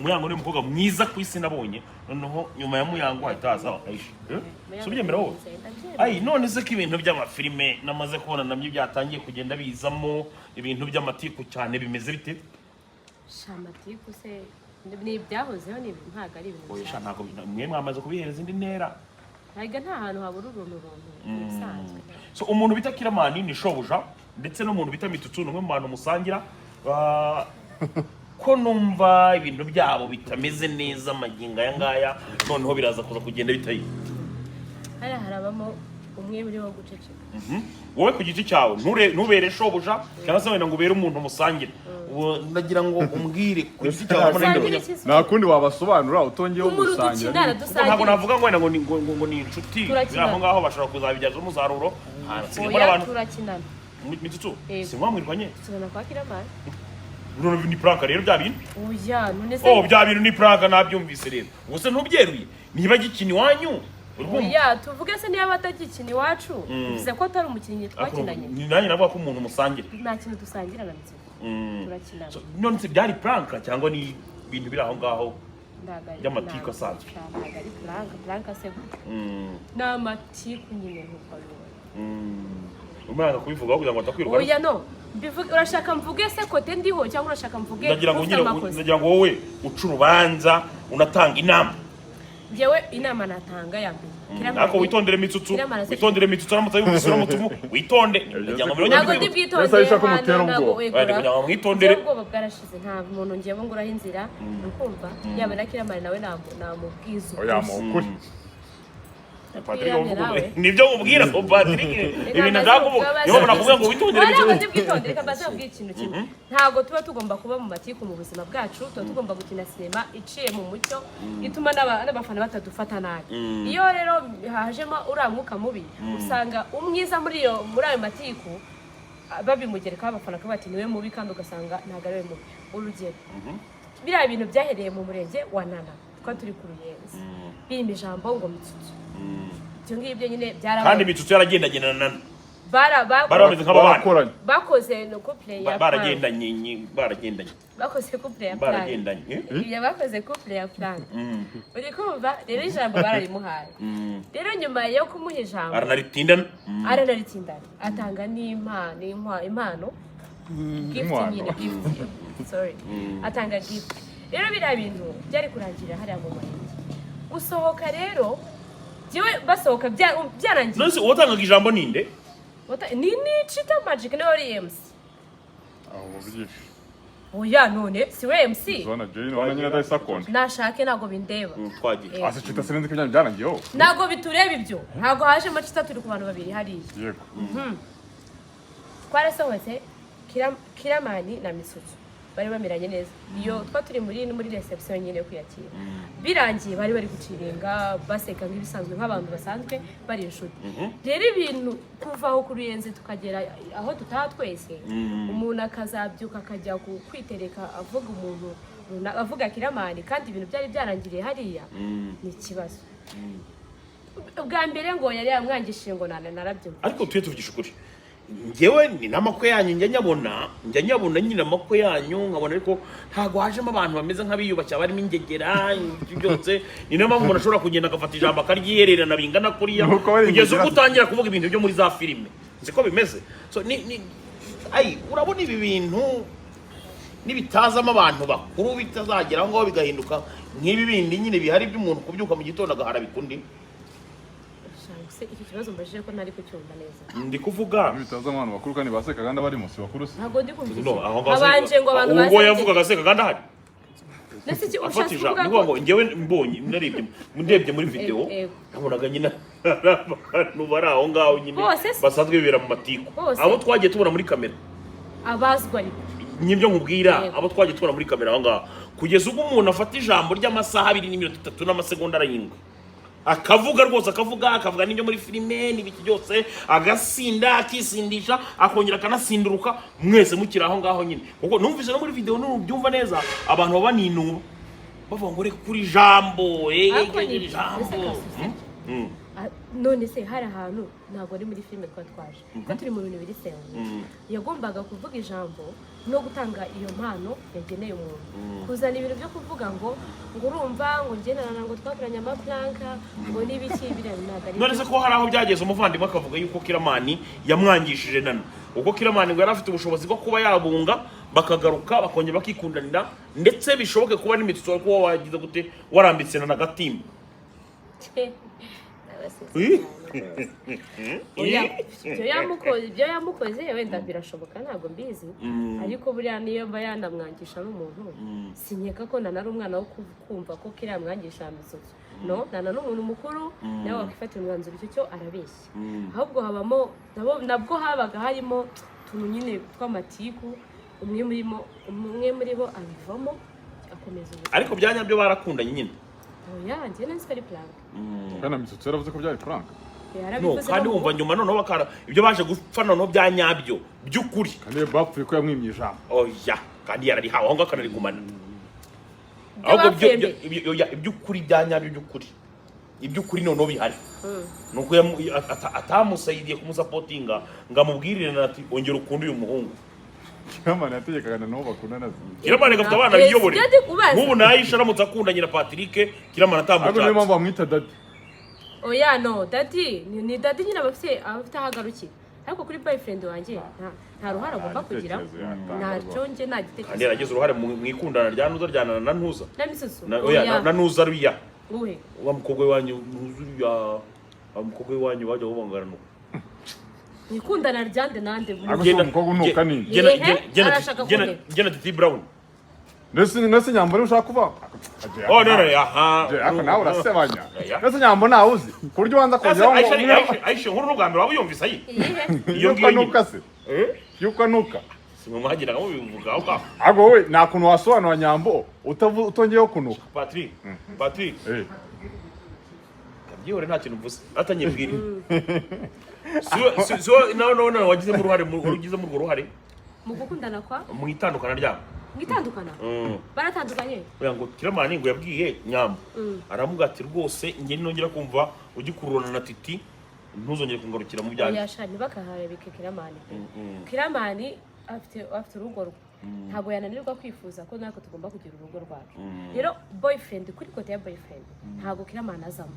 Muyango ni umukobwa mwiza ku isi nabonye noneho nyuma ya Muyango hahitaza Aisha subyemera wowe ai none se ko ibintu by'amafilime namaze kubona namye byatangiye kugenda bizamo ibintu by'amatiku cyane bimeze bite shamatiku se ni byahozeho ni ntago ari ibintu oya ntago mwe mwamaze kubihereza indi ntera ntago nta hantu habura uruntu bisanzwe so umuntu bita Kiramani ni shobuja ndetse n'umuntu bita Mitutu n'umwe mu bantu musangira ko numva ibintu byabo bitameze neza maginga aya ngaya noneho biraza kuza kugenda bitayi harabamo umwe muri wo guceceka wowe ku giti cyawe ntubere shobuja cyangwa se wenda ngo ubere umuntu musangira ndagira ngo umbwire ku giti cyawe nta kundi wabasobanura utongeyeho gusangira ntabwo navuga ngo wenda ngo ni inshuti aho ngaho bashobora kuzabibyaza umusaruro turakinana Mitutu simwamwirwanye tuzana kwa Kiramani ni prank rero bya bintu oya none se bya bintu ni prank nabyumvise rero ubuse ntubyeruye niba gikini wanyu oya tuvuge se niba batagikini iwacu bivuze ko atari umukinnyi twakinanye ni nanjye navuga ko umuntu musangira nta kintu dusangira na Mitutu turakinana none se byari prank cyangwa ni ibintu biri aho ngaho by'amatiku asanzwe ari prank se n'amatiku nyine nkuko umwana kubivugaho kugira ngo atakwirukana oya no urashaka mvuge se kote ndiho cyangwa urashaka mvuge ndagira ngo wowe uca urubanza unatanga inama njyewe inama natanga ya mbere ariko witondere Mitutu aramutse yumvise uramutumu witonde ntabwo ndi bwitondere ntabwo mwitondere ubwoba bwarashize nta muntu njyewe nguraho inzira ukumva yaba na Kiramani nawe namubwiza oya mukuri nibyo mubwira ko Patrick ibintu ndakuvuga niba nakuvuga ngo witondere bitondere kabaza ubwira ikintu kimwe ntago tuba tugomba kuba mu matiku mu buzima bwacu tuba tugomba gukina sinema iciye mu mucyo ituma n'abafana batadufata nabi iyo rero hajemo uriya mwuka mubi usanga umwiza muri ayo matiku babimugerekaho abafana ko bati niwe mubi kandi ugasanga ntago ari we mubi urugero biriya bintu byahereye mu murenge wa Nana twa turi ku Ruyenzi birimo ijambo ngo Mitutu ibyo ngibyo nyine byarabaye kandi Mitutu yaragendagendana bameze nk'abakoranye bakoze no couple ya baragendanye bakoze couple ya bakoze couple ya plan uri kumva rero ijambo bararimuhaye rero nyuma yo kumuha ijambo aranaritindana atanga impano gift nyine sorry atanga gift rero biriya bintu byari kurangirira hariya mu murenge gusohoka rero jiwe basohoka byarangiye none uwatangaga ijambo ninde ni Chita Magic na MC aho bigisha oya none si we MC zona Jane wana nyina dai second nashake nago bindeba twagiye ase Chita sirenze kujya byarangiyeho nago bitureba ibyo ntago haje Chita turi ku bantu babiri hariya yego twarasohotse Kiramani na Mitutu bari bamiranye neza iyo twa turi muri reception nyine kwiyakira birangiye bari guciringa baseka nk'ibisanzwe nk'abantu basanzwe bari inshuti rero ibintu kuva aho ku Ruyenzi tukagera aho tutaha twese umuntu akazabyuka akajya kwitereka avuga Kiramani kandi ibintu byari byarangiriye hariya ni ikibazo ubwa mbere ngo yari yamwangishije ngo narabyumva ariko tuye tuvugisha ukuri ngewe ni namakwe yanyu njya nyabona nyine amakwe yanyu nkabona ariko ntago hajemo abantu bameze nk'abiyubashye barimo ingegera byose ni nayo mpamvu umuntu ashobora kugenda agafata ijambo akaryihererana bingana kuriya kugeza ubwo utangira kuvuga ibintu byo muri za filime siko bimeze so urabona ibi bintu nibitazamo abantu bakuru bitazagera ngaho bigahinduka nk'ibi bindi nyine bihari by'umuntu kubyuka mu gitondo agahara bikundi iki kibazo mbajije ko ntari kucyumva neza ndi kuvuga bitaza abantu bakuru kandi baseka kandi bari munsi bakuru se ntago ndi kumva abanje ngo abantu baseka ubwo yavugaga aseka kandi ahari nese iki ushaka kuvuga ngo ngewe mbonye ndebye muri video nabonaga nyina abantu bari aho ngaho nyine basanzwe bibera mu matiku abo twagiye tubona muri kamera abazwa nyibyo nkubwira abo twagiye tubona muri kamera aho ngaho kugeza ubwo umuntu afata ijambo ry'amasaha 2 n'iminota 3 n'amasegonda 7 akavuga rwose akavuga n'ibyo muri filime n'ibiki byose agasinda akisindisha akongera akanasinduruka mwese mukira aho ngaho nyine kuko numvise no muri video n'ubyumva neza abantu baba ninuma bavuga ngo reka kuri jambo jambo none se hari ahantu ntabwo ari muri filime twaje ko turi mu bintu biri sense yagombaga kuvuga ijambo no gutanga iyo mpano yageneye umuntu kuzana ibintu byo kuvuga ngo urumva ngo ngenana ngo twakoranye amaplanka ngo n'ibiki biriya ntabwo ari none se ko hari aho byageze umuvandimwe akavuga yuko Kiramani yamwangishije nana ubwo Kiramani ngo yari afite ubushobozi bwo kuba yabunga bakagaruka bakongera bakikundanira ndetse bishoboke kuba n'imitso kuba wagize gute warambitse na gatimba ibyo yamukoze wenda birashoboka ntabwo mbizi ariko buriya niyo mba yanamwangisha n'umuntu sinkeka ko nana ari umwana wo kumva ko kiriya mwangisha misotso no nana n'umuntu mukuru nawe wakifatira umwanzuro icyo cyo arabeshya ahubwo habamo nabwo habaga harimo utuntu nyine tw'amatiku umwe muri bo abivamo akomeza ubuzima ariko byanyabyo barakundanye nyine oya njye nzi ari plank kana misotso yaravuze ko byari plank no kandi wumva nyuma noneho bakara ibyo baje gupfa noneho byanyabyo by'ukuri kandi bapfuye ko yamwimye ijambo oya kandi yararihawe aho ngaho akanarigumana ahubwo iby'ukuri byanyabyo iby'ukuri noneho bihari nuko atamusayidiye kumusapotinga ngo amubwirire ati ongera ukunde uyu muhungu Kiramani yategekaga nabo bakundana Kiramani gafite abana biyobore nk'ubu nayisha aramutse akundanye na Patrick Kiramani atamucatse ariko niyo mpamvu bamwita dadi oya no dadi ni dadi nyine abafite ahagarukiye ariko kuri boyfriend wanjye nta ruhara agomba kugira ntacyo njye nta gitekerezo kandi yaragize uruhare mu ikundana rya Ntuza ryanana na Ntuza na Misusu oya na Ntuza ruya uhe wa mukobwa wanyu Ntuza wa mukobwa wanyu wajya ubangana no nikundana ryande nande agenda umukobwa unuka ni gena Titi Brown nese nyambo ushaka kuva oh no aha ako nawe urasebanya nese nyambo nawe uzi kuryo wanza kongera ngo Aisha nkuru n'ugambira waba yumvise ayi iyo ngiyo nuka se yuko nuka simwe muhagira ngo bivuga aho ago we nta kuntu wasobanura nyambo utongeyeho kunuka Patrick kabyihore nta kintu mvuze atanyibwira so no wagizemo uruhare urugizemo urwo ruhare mu gukundana kwa mu itandukana ryabo mwitandukana baratandukanye oya ngo Kiramani ngo yabwiye Nyambo aramuga ati rwose nge nongera kumva ugikururana na Titi ntuzongere kungarukira mu byanjye oya shani bakahaye bike Kiramani afite urugo ntabwo yananirwa kwifuza ko natwe tugomba kugira urugo rwacu rero boyfriend kuri kote ya boyfriend ntabwo Kiramani azamo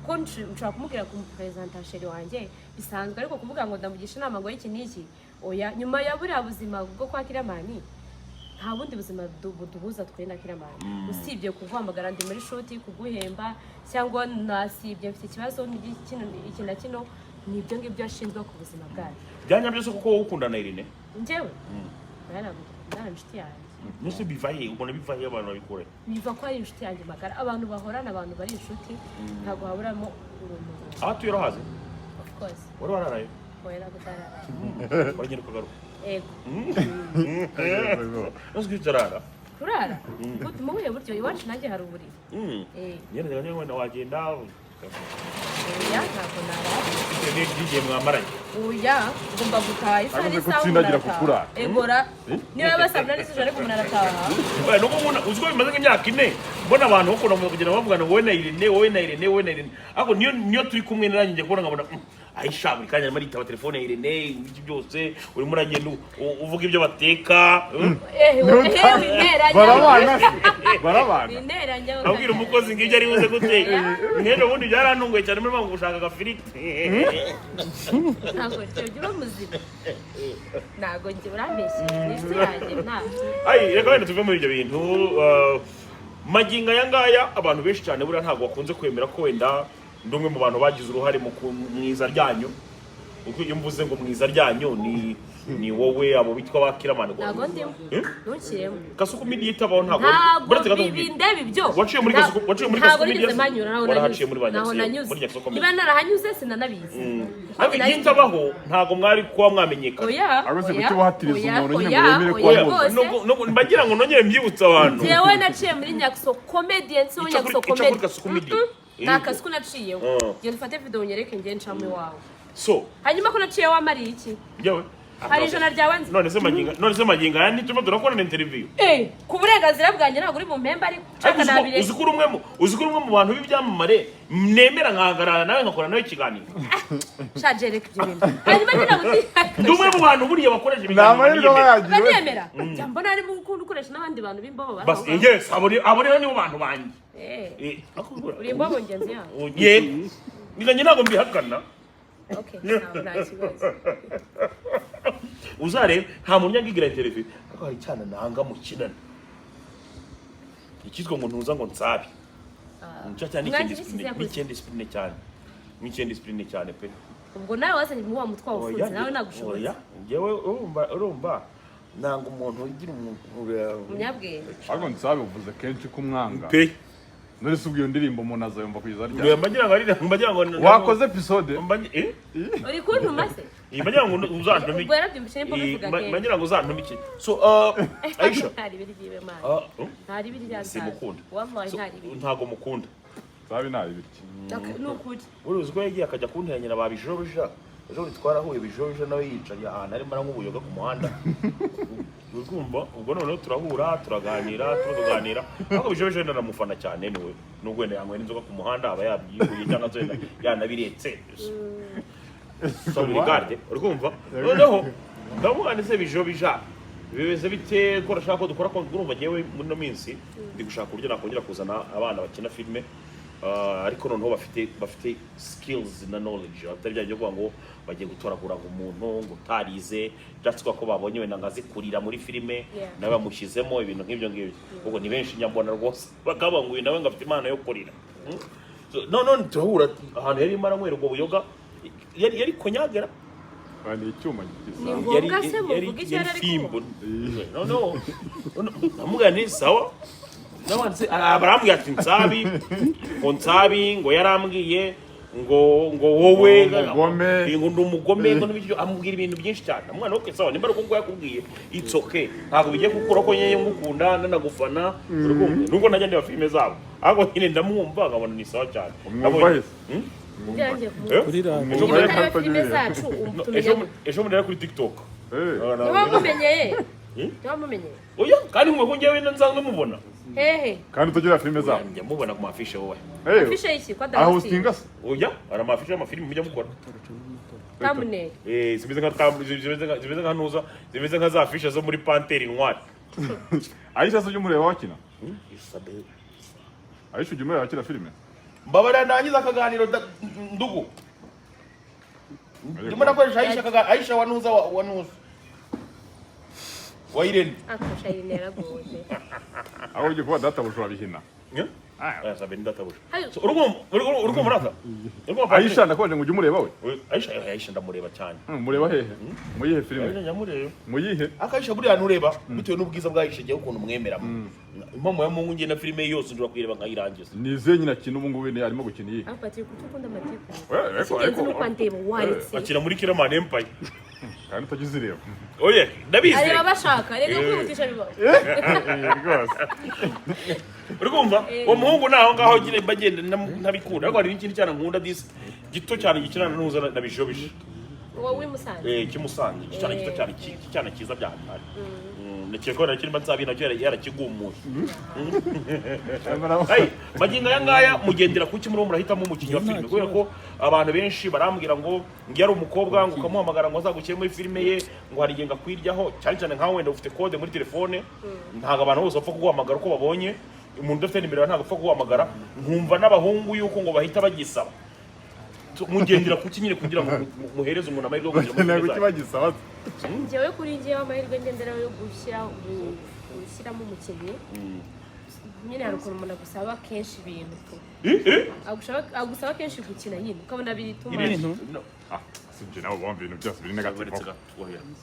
ko nshobora kumubwira kumupresenta sheri wanjye bisanzwe ariko kuvuga ngo ndamugisha inama ngo y'iki n'iki oya nyuma ya buriya buzima bwo kwa Kiramani nta bundi buzima duhuza twe na Kiramani usibye kuguhamagara ndi muri shoti kuguhemba cyangwa nasibye mfite ikibazo iki na kino nibyo ngibyo ashinzwe ku buzima bwacu byanyabyo se kuko wowe ukundana Irene njyewe nari inshuti yanjye nese bivaye ubona bivaye abantu babikore biva ko ari inshuti yanjye magara abantu bahorana abantu bari inshuti ntabwo haburamo urumuri aha tuyo rahaze of course wari wararaye oya nagutarara baragenda ukagaruka ego nose kwicarara kurara mu buhe buryo iwacu nanjye hari uburiri nyine wenda wagenda oya ntabwo narara n'igihe mwamaranye oya ngomba gutaha isaha Avuze ko n'isaha utsindagira kukurara. egora niba basabwa n'isije ariko umuntu arataha nuko umuntu uziko bimaze nk'imyaka 4 mbona abantu bakunda kugenda bavugana wowe na Irene ariko niyo turi kumwe nanjye njye kubona nkabona Aisha buri kanya arimo aritaba telefone ya Irene ibyo byose urimo uragenda uvuga ibyo bateka barabana abwira umukozi ngibyo ari buze guteka mwene ubundi byarantunguye cyane muri bangu gushaka agafiriti ntabwo cyo muzima ntabwo njye urambeshye n'isi yanjye ayi reka wenda tuve muri ibyo bintu maginga aya ngaya abantu benshi cyane buriya ntabwo bakunze kwemera ko wenda ndi umwe mu bantu bagize uruhare mu mwiza ryanyu uko iyo mvuze ngo mwiza ryanyu ni wowe abo bitwa ba Kiramani ntabwo ndimo ntukiremo Kasuku Media itabaho ntabwo bindeba ibyo waciye muri Kasuku Media warahaciye muri banyuze niba narahanyuze sinanabizi ariko iyo itabaho ntabwo mwari kuba mwamenyekana oya abuze kuki wahatiriza umuntu nyine ngo yemere ko mbagira ngo nongere mbyibutse abantu jewe naciye muri Nyakso Comedians wo Nyakso Comedy nta Kasuku naciyeho njye dufate video nyereke njye ncamo iwawe so hanyuma ko naciye wamariye iki yewe hari ijana ryawe nzi none se maginga aya ntituma turakorana interview ku burenganzira bwanjye ntabwo uri mu mpembe ariko nshaka nabire uzi ko uri umwe mu bantu b'ibyamamare nemera nkahagarara nawe nkakora nawe ikiganiro shaje reka ibyo bintu hanyuma nyine ndi umwe mu bantu buriya bakoresha ibiganiro banyemera mbona harimo gukunda ukoresha n'abandi bantu b'imbobo bas yes abo rero nibo bantu banjye uri imbobo ngenzi yawe nizanye ntabwo mbihakana okay nta kibazo uzarebe nta muntu nyagigira interview ariko hari cyane nanga mu kinana ikitwa ngo ntuza ngo nsabe cyane n'ikindi discipline cyane pe ubwo nawe wazanye mu wa mutwa ufunze nawe nagushoboye ngewe urumva nanga umuntu ugira umunyabwenge ariko nsabe uvuze kenshi kumwanga pe none se ubwiyo ndirimbo umuntu azayumva kugeza ryari mbagira ngo wakoze episode uri kuntuma se mbagira ngo uzantumike ubwo yarabyumvise nimba bivuga kenshi mbagira ngo uzantumike so Aisha ntari biri gibe man ntari biri bya simukunda wallahi ntari biri ntago mukunda sabi ntari biki nukuri uruzi ko yagiye akajya kunteranyira babijobija ejo twarahuye bijobija nawe yicariye ahantu arimo nk'ubuyoga ku muhanda urumva ubwo noneho turahura turaganira ariko bijobija naramufana cyane niwe nubwo wenda yanywera inzoga ku muhanda aba yabyihuye cyangwa se yanabiretse so regarde urumva noneho ndamuganise bijobija bimeze bite ko urashaka ko dukora ko urumva ngewe muri no minsi ndi gushaka uburyo nakongera kuzana abana bakina filime ariko noneho bafite skills na knowledge atari byo kuvuga ngo bagiye gutoragura ngo umuntu ngo utarize just ko babonye wenda ngazikurira muri filime nawe bamushyizemo ibintu nk'ibyo ngibyo ubwo ni benshi nyambona rwose bakaba ngo nawe ngafite imana yo kurira none turahura ahantu yari imara nywera ubwo buyoga yari konyagera ni icyuma gisa ni ngombwa se muvuga icyo yari fimbo no namugana ni sawa nabanze barambwiye ati nsabi ngo yarambwiye ngo wowe ngo ndi umugome ngo n'ibyo amubwira ibintu byinshi cyane umwana we sawa nimba uko yakubwiye it's okay ntabwo bigiye gukura ko nyeye ngukunda nanagufana nubwo najya ndeba filime zabo ahubwo nyine ndamwumva nkabona ni sawa cyane ejo muri kuri TikTok ntiwamumenyeye oya kandi mwe ngewe nzanzwe mubona hehe kandi utagira filime zabo njya mubona ku mafishe wowe afishe y'iki kwa aho ustinga se oya ari amafishe y'amafilime mujya mukora thumbnail zimeze nka ntuza zimeze nka za fishe zo muri Panthère Noire Aisha se umureba wakina Aisha umureba wakina filime mbabara nangiza akaganiro ndugu ndimo nakoresha Aisha wanuza Wairene akosha Irene yaragoje aho ugiye kuba data bushobora bihina sabe ndata busho uruko murata Aisha ndakonje ngo ujye umureba we Aisha ndamureba cyane mureba hehe muyihe filime ndamureba muyihe akaisha buriya nureba bitewe n'ubwiza bwa Aisha giye ukuntu mwemera impamo ya Mungu ngiye na filime yose ndura kuyireba nkayirangiza nize nyina kintu ubu ngubu arimo gukina iyi apati kutukunda amatiku ariko nuko ndeba waritse akina muri Kiramani Empire kandi utagize ireba oye ndabizi areba bashaka rega kwihutisha bibaho rwose urumva uwo muhungu naho ngaho gire bagenda ntabikunda ariko hari n'ikindi cyane nkunda disi gito cyane gikirana n'uza nabijobije wowe Musanze kimusanze cyane gito cyane cyane kiza byahari nakeye ko nakiri mbanzabi nacyo yarakigumuye maginga yangaya mugendera kuki muri murahitamo umukinnyi wa filime kubera ko abantu benshi barambwira ngo ngiye ari umukobwa ngo ukamuhamagara ngo azagukire muri filime ye ngo hari igenga kwiryaho cyane nkaho wenda ufite code muri telefone ntago abantu bose bapfa kuguhamagara uko babonye umuntu udafite nimero ntago apfa kuguhamagara nkumva n'abahungu yuko ngo bahita bagisaba mugendera kuki nyine kugira ngo muhereze umuntu amahirwe yo kugira ntabwo kibagisaba njyewe kuri njyewe amahirwe ngendera yo gushyiramo umukinnyi nyine hari ukuntu umuntu agusaba kenshi ibintu agusaba kenshi gukina nyine ukabona birituma sibyo nawe wumva ibintu byose biri negative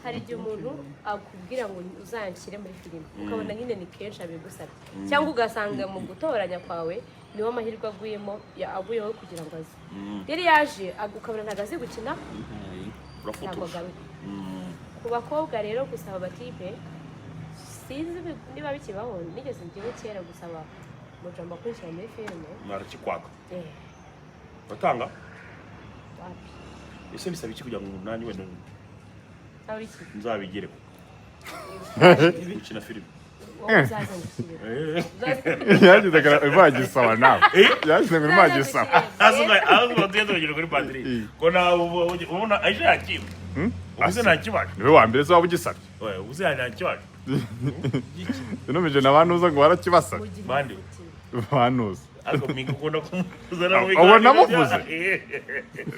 hari igihe umuntu akubwira ngo uzanshyire muri filime ukabona nyine ni kenshi abigusabye cyangwa ugasanga mu gutoranya kwawe niwo amahirwe aguyeho kugira ngo aze rero yaje ukabona ntabwo azi gukina ntabwo agaruka ku bakobwa rero gusaba abatipe sinzi niba bikibaho nigeze njyewe kera gusaba mujamba kwinjira muri filime mwarakikwaka batanga ese bisaba iki kugira ngo umunani wenda Nawe iki? nzabigereho gukina filime Wowe uzaza ngushyire. yagize ngo ivagisaba nawe yagize ngo ivagisaba ahubwo tuyazogera kuri Patrick ko nawe ubona aje yakimwe ubuze nta kibazo niwe wa mbere waba ugisabye ubuze nta kibazo nomeje nabanuza ngo barakibasabye bande banuza ariko mingo ukunda kumuzana mu ubu namuvuze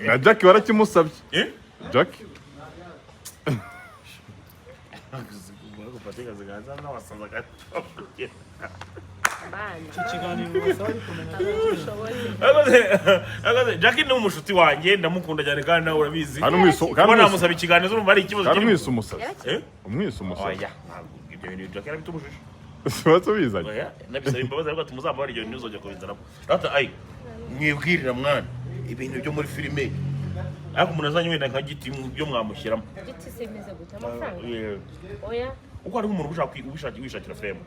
na Jackie warakimusabye Jackie Jackie ni umushuti wanjye ndamukunda cyane kandi nawe urabizi kandi namusaba ikiganiro urumva ari ikibazo kandi umwise umusazi umwise umusazi oya ntabwo ibyo bintu Jackie yarabitubujije sibatse bizanye oya nabisaba imbabazi ariko tumuzambara igihe ntuzojya kubizanamo rata ayi mwibwirira mwana ibintu byo muri filime ariko umuntu azanye wenda nka giti byo mwamushyiramo Giti simeze gute amafaranga? Oya. uko hari umuntu ushaka wishakira fame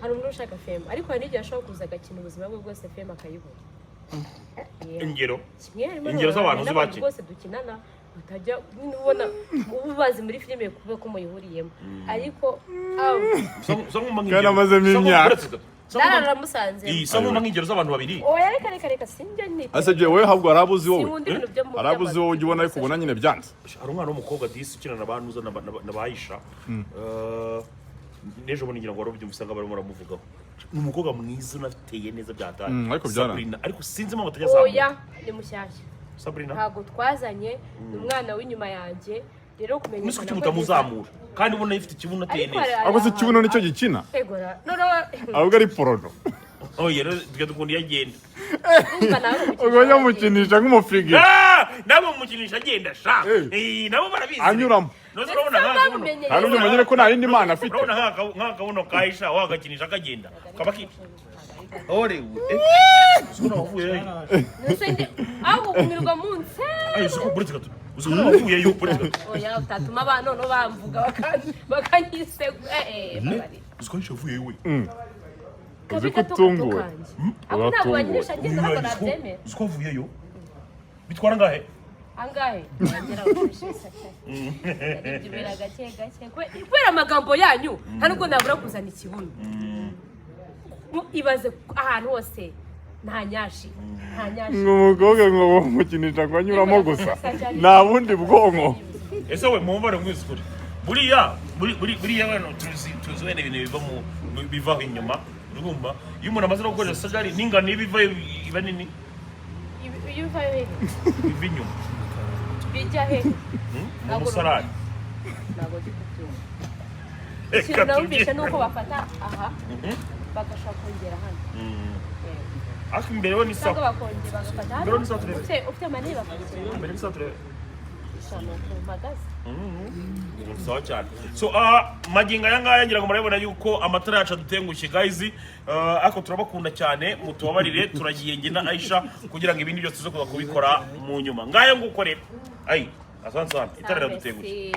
Hari umuntu ushaka fame ariko hari n'igihe ashobora kuza agakina ubuzima bwe bwose fame akayibura. ingero Ingero z'abantu uzi bake bose dukinana batajya ubona ububazi muri filime kuba ko muyihuriyemo ariko kandi amazemo imyaka naramusanze nk'umva nk'ingero z'abantu babiri oya reka sinjya ni ase je wowe habwo arabuzi wowe sinkunda ibintu byo mu arabuzi wowe ujya ubona ariko ubona nyine byanze hari umwana w'umukobwa disi ukina na bantu na bayisha n'ejo bundi ngira ngo warabyumva usanga barimo baramuvugaho ni umukobwa mwiza unateye neza byatanye ariko byarana ariko sinzi impamvu atajya azamuka oya ni mushyashya Sabrina ntabwo twazanye ni umwana w'inyuma yanjye rero kumenyekana nisuko kimutamuzamura kandi ubona yifite ikibuno ateye neza ako se kibuno nicyo gikina tegura ahubwo ari porono oya rero tujya dukunda iyo agenda ubwo nyamukinisha nk'umufigi nabo mukinisha agenda sha nabo barabizi anyuramo nose urabona nk'akabuno hari undi umenyere ko nta yindi mana afite urabona nk'akabuno kahisha wagakinisha kagenda kaba ki orewe uzi ko wavuye aho kumirwa munsi uzi ko buretse gato uzi ko wavuye yo buretse gato oya utatuma abantu no bamvuga bakanyisegura uzi ko wavuye we uzi ko utunguwe abo ntabwo banyirisha agenda ntabwo nabyemera uzi ko wavuye yo bitwara ngahe angahe yagera ushishisa ibira gake kubera amagambo yanyu nta nubwo nabura kuzana ikibuno ibaze ahantu hose nta nyashi umukobwa ngo mukinisha ngo anyuramo gusa nta bundi bwonko ese we mumbare mwisukuri buriya wano tuzi wene ibintu bivaho inyuma urumva iyo umuntu amaze no gukoresha sagari n'ingano ibiva iba nini iva he iva inyuma bijya he umusarani ntabwo gikubyumva ikintu nawumvishe ni uko bafata aha bagashaka kongera hano ariko imbere we ni sawa cyangwa bakongera bagafata hano imbere ni sawa turebe ufite amanini bakongera imbere ni sawa turebe ishano ku magazi sawa cyane so magingo aya ngaya ngira ngo murabibona yuko amatara yacu adutengushye guys ariko turabakunda cyane mutubabarire turagiye nge na Aisha kugira ngo ibindi byose tuze kuza kubikora mu nyuma ngaya nguko rero ayi asante itara riradutengushye